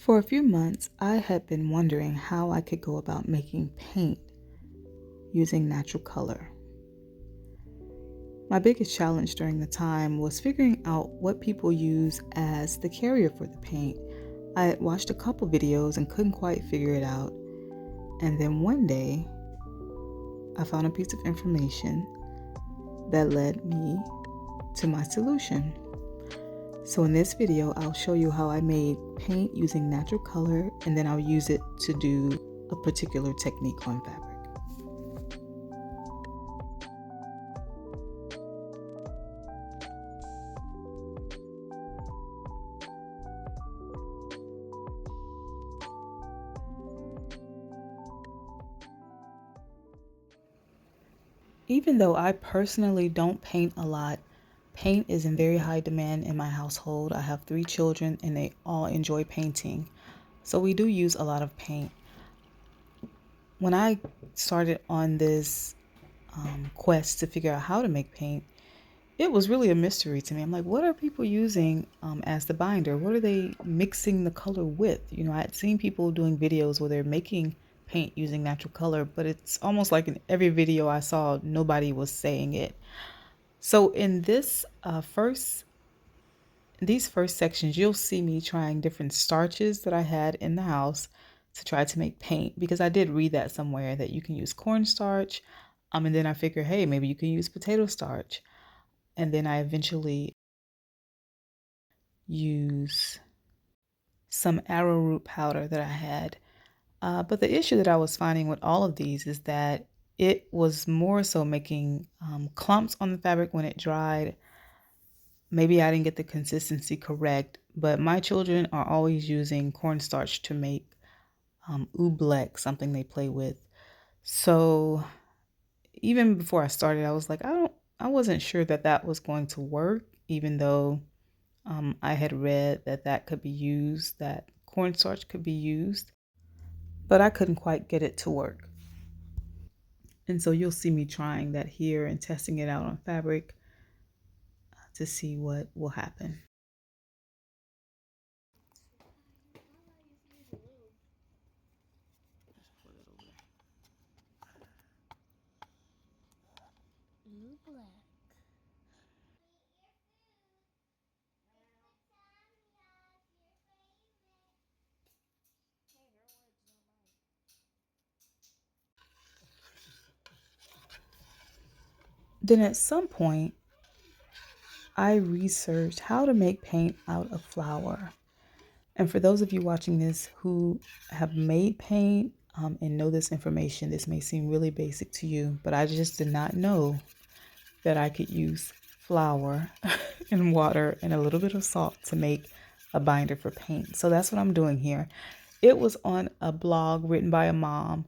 For a few months, I had been wondering how I could go about making paint using natural color. My biggest challenge during the time was figuring out what people use as the carrier for the paint. I had watched a couple videos and couldn't quite figure it out. And then one day, I found a piece of information that led me to my solution. So in this video, I'll show you how I made paint using natural color, and then I'll use it to do a particular technique on fabric. Even though I personally don't paint a lot, paint is in very high demand in my household. I have 3 children and they all enjoy painting. So we do use a lot of paint. When I started on this quest to figure out how to make paint, it was really a mystery to me. I'm like, what are people using as the binder? What are they mixing the color with? I had seen people doing videos where they're making paint using natural color, but it's almost like in every video I saw, nobody was saying it. So in these first sections, you'll see me trying different starches that I had in the house to try to make paint, because I did read that somewhere that you can use cornstarch. And then I figured, hey, maybe you can use potato starch. And then I eventually use some arrowroot powder that I had. But the issue that I was finding with all of these is that it was more so making clumps on the fabric when it dried. Maybe I didn't get the consistency correct, but my children are always using cornstarch to make oobleck, something they play with. So even before I started, I was like, I wasn't sure that that was going to work, even though I had read that that could be used, that cornstarch could be used, but I couldn't quite get it to work. And so you'll see me trying that here and testing it out on fabric to see what will happen. Then at some point, I researched how to make paint out of flour. And for those of you watching this who have made paint and know this information, this may seem really basic to you, but I just did not know that I could use flour and water and a little bit of salt to make a binder for paint. So that's what I'm doing here. It was on a blog written by a mom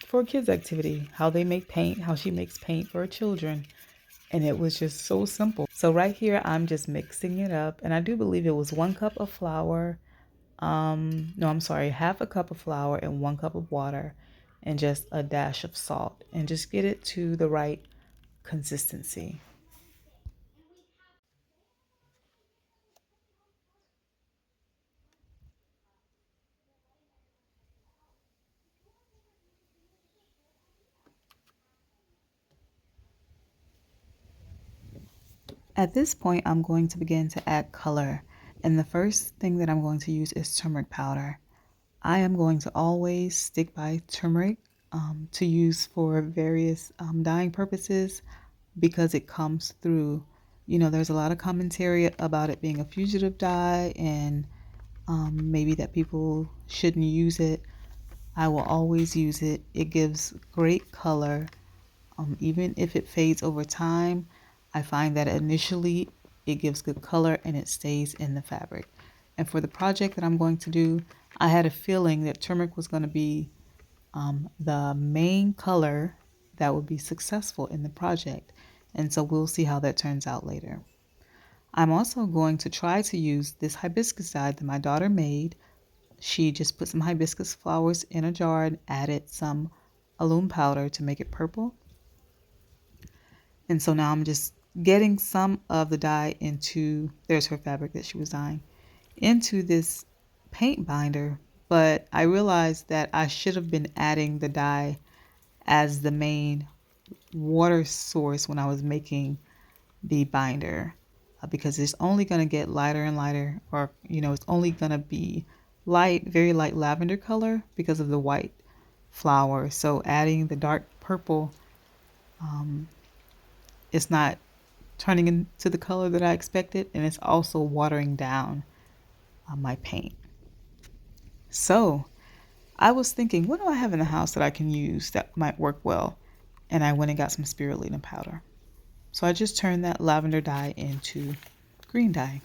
for a kids activity, how they make paint, how she makes paint for her children. And it was just so simple. So right here, I'm just mixing it up. And I do believe it was 1 cup of flour. No, I'm sorry, half a cup of flour and 1 cup of water and just a dash of salt, and just get it to the right consistency. At this point, I'm going to begin to add color. And the first thing that I'm going to use is turmeric powder. I am going to always stick by turmeric to use for various dyeing purposes, because it comes through. There's a lot of commentary about it being a fugitive dye, and maybe that people shouldn't use it. I will always use it. It gives great color. Even if it fades over time, I find that initially it gives good color and it stays in the fabric. And for the project that I'm going to do, I had a feeling that turmeric was going to be the main color that would be successful in the project. And so we'll see how that turns out later. I'm also going to try to use this hibiscus dye that my daughter made. She just put some hibiscus flowers in a jar and added some alum powder to make it purple. And so now I'm just getting some of the dye into, there's her fabric that she was dyeing, into this paint binder, but I realized that I should have been adding the dye as the main water source when I was making the binder, because it's only going to get lighter and lighter, or it's only going to be light, very light lavender color because of the white flower. So adding the dark purple, it's not turning into the color that I expected, and it's also watering down my paint. So I was thinking, what do I have in the house that I can use that might work well? And I went and got some spirulina powder. So I just turned that lavender dye into green dye.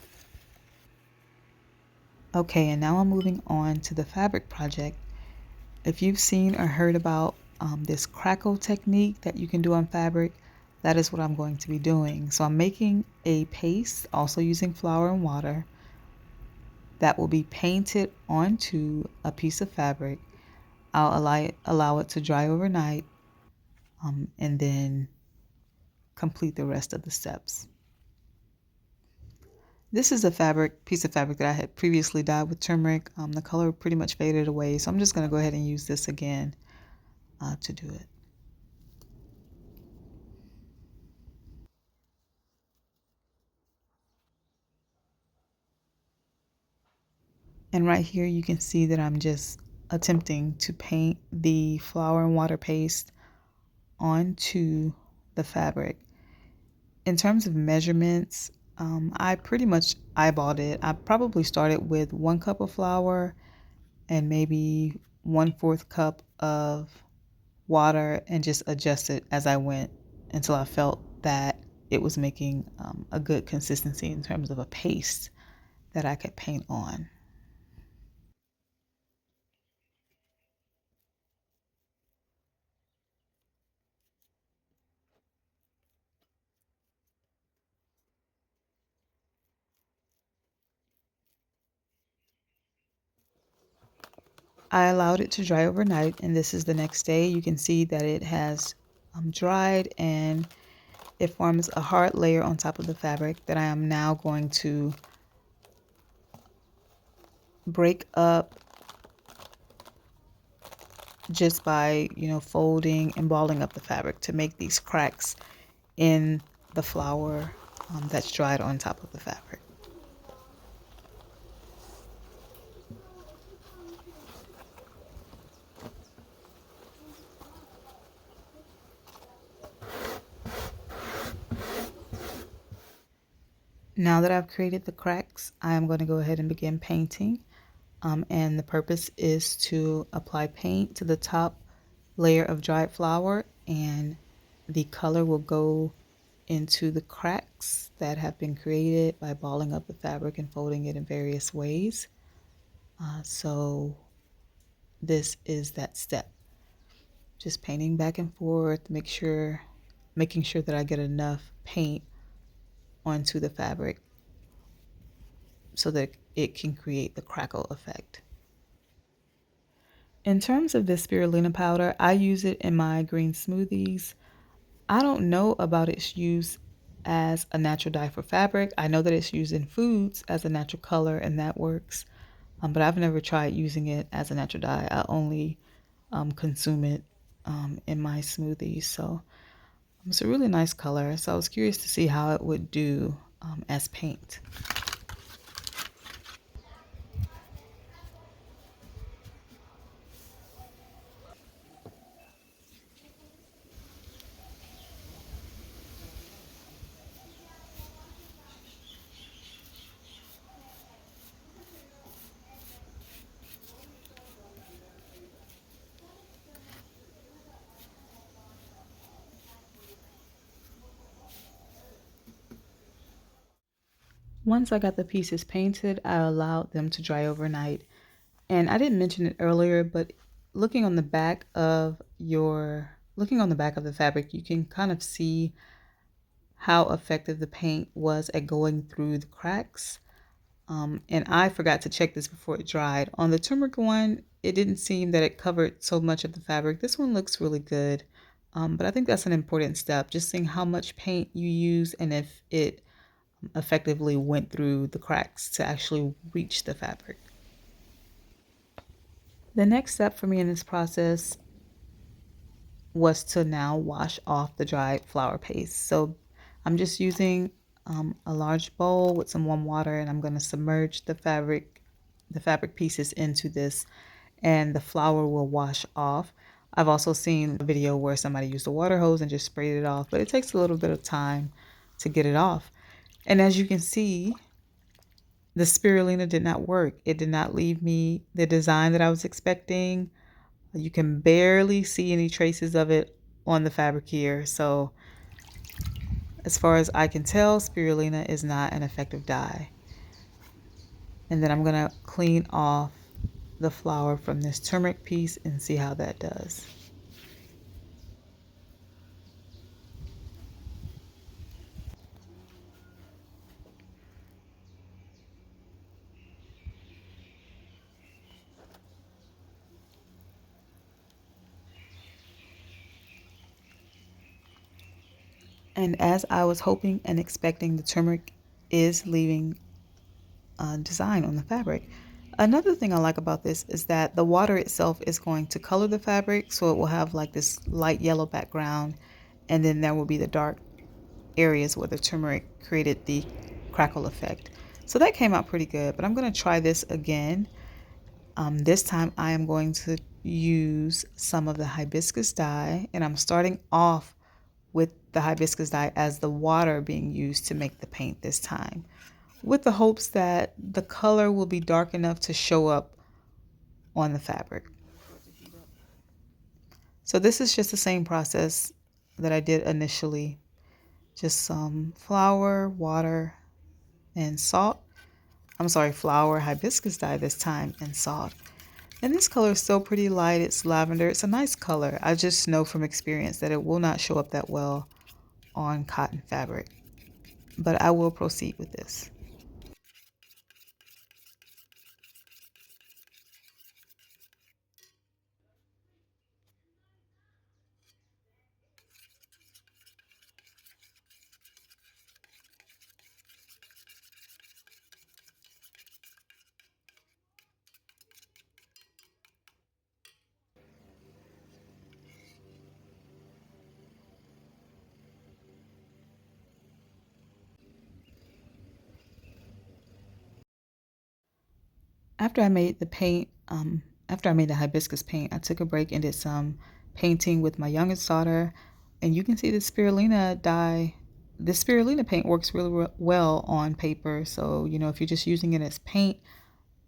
Okay, and now I'm moving on to the fabric project. If you've seen or heard about this crackle technique that you can do on fabric, that is what I'm going to be doing. So I'm making a paste, also using flour and water, that will be painted onto a piece of fabric. I'll allow it to dry overnight, and then complete the rest of the steps. This is a piece of fabric that I had previously dyed with turmeric. The color pretty much faded away, so I'm just going to go ahead and use this again to do it. And right here you can see that I'm just attempting to paint the flour and water paste onto the fabric. In terms of measurements, I pretty much eyeballed it. I probably started with 1 cup of flour and maybe 1/4 cup of water, and just adjusted as I went until I felt that it was making a good consistency in terms of a paste that I could paint on. I allowed it to dry overnight, and this is the next day. You can see that it has dried, and it forms a hard layer on top of the fabric that I am now going to break up just by, folding and balling up the fabric to make these cracks in the flour that's dried on top of the fabric. Now that I've created the cracks, I am going to go ahead and begin painting. And the purpose is to apply paint to the top layer of dried flour, and the color will go into the cracks that have been created by balling up the fabric and folding it in various ways. So this is that step. Just painting back and forth, making sure that I get enough paint onto the fabric so that it can create the crackle effect. In terms of this spirulina powder, I use it in my green smoothies. I don't know about its use as a natural dye for fabric. I know that it's used in foods as a natural color, and that works. But I've never tried using it as a natural dye. I only consume it in my smoothies. So it's a really nice color. So I was curious to see how it would do as paint. Once I got the pieces painted, I allowed them to dry overnight. And I didn't mention it earlier, but looking on the back of the fabric, you can kind of see how effective the paint was at going through the cracks. And I forgot to check this before it dried. On the turmeric one, it didn't seem that it covered so much of the fabric. This one looks really good. But I think that's an important step, just seeing how much paint you use and if it effectively went through the cracks to actually reach the fabric. The next step for me in this process was to now wash off the dried flour paste. So I'm just using a large bowl with some warm water, and I'm going to submerge the fabric pieces into this, and the flour will wash off. I've also seen a video where somebody used a water hose and just sprayed it off, but it takes a little bit of time to get it off. And as you can see, the spirulina did not work. It did not leave me the design that I was expecting. You can barely see any traces of it on the fabric here. So as far as I can tell, spirulina is not an effective dye. And then I'm going to clean off the flour from this turmeric piece and see how that does. And as I was hoping and expecting, the turmeric is leaving a design on the fabric. Another thing I like about this is that the water itself is going to color the fabric, so it will have like this light yellow background, and then there will be the dark areas where the turmeric created the crackle effect. So that came out pretty good, but I'm going to try this again. This time I am going to use some of the hibiscus dye, and I'm starting off with the hibiscus dye as the water being used to make the paint this time, with the hopes that the color will be dark enough to show up on the fabric. So this is just the same process that I did initially. Just some flour, water, and salt. I'm sorry, flour, hibiscus dye this time, and salt. And this color is still pretty light. It's lavender. It's a nice color. I just know from experience that it will not show up that well on cotton fabric. But I will proceed with this. After I made the paint, after I made the hibiscus paint, I took a break and did some painting with my youngest daughter. And you can see the spirulina dye. The spirulina paint works really well on paper. So, you know, if you're just using it as paint,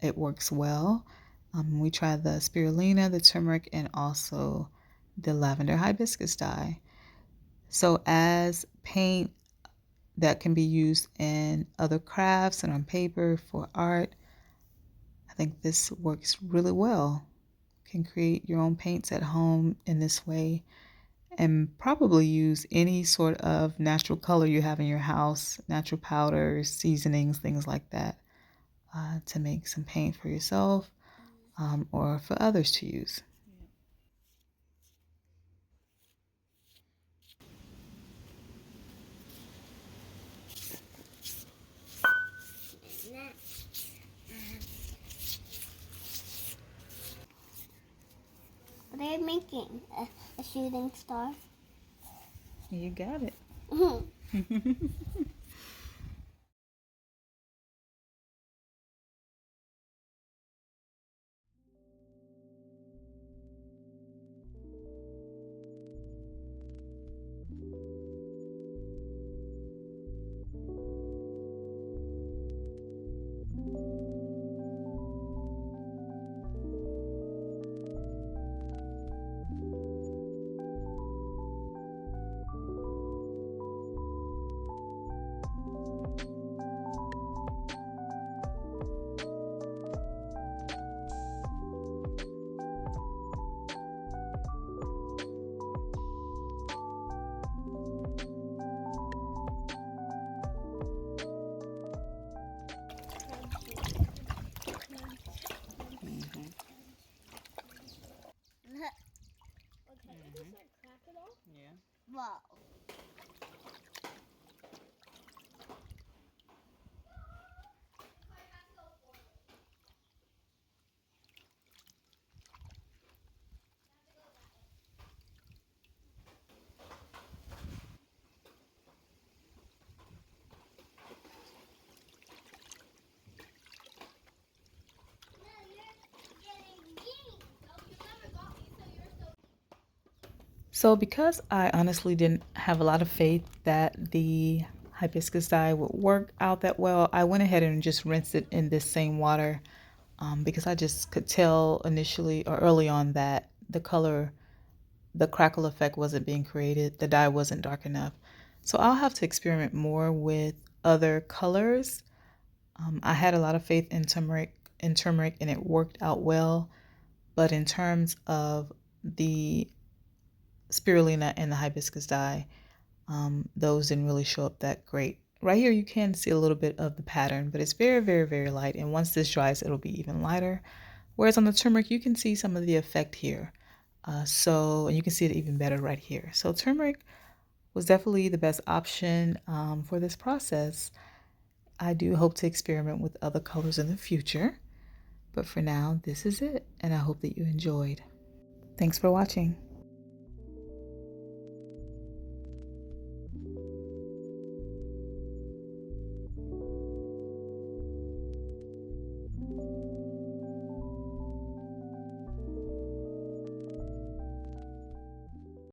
it works well. We tried the spirulina, the turmeric, and also the lavender hibiscus dye. So as paint that can be used in other crafts and on paper for art, I think this works really well. You can create your own paints at home in this way and probably use any sort of natural color you have in your house, natural powders, seasonings, things like that, to make some paint for yourself or for others to use. What are you making? A shooting star? You got it. So because I honestly didn't have a lot of faith that the hibiscus dye would work out that well, I went ahead and just rinsed it in this same water because I just could tell initially or early on that the color, the crackle effect wasn't being created. The dye wasn't dark enough. So I'll have to experiment more with other colors. I had a lot of faith in turmeric and it worked out well. But in terms of the spirulina and the hibiscus dye, those didn't really show up that great. Right here, you can see a little bit of the pattern, but it's very, very, very light. And once this dries, it'll be even lighter. Whereas on the turmeric, you can see some of the effect here. And you can see it even better right here. So turmeric was definitely the best option for this process. I do hope to experiment with other colors in the future. But for now, this is it. And I hope that you enjoyed. Thanks for watching.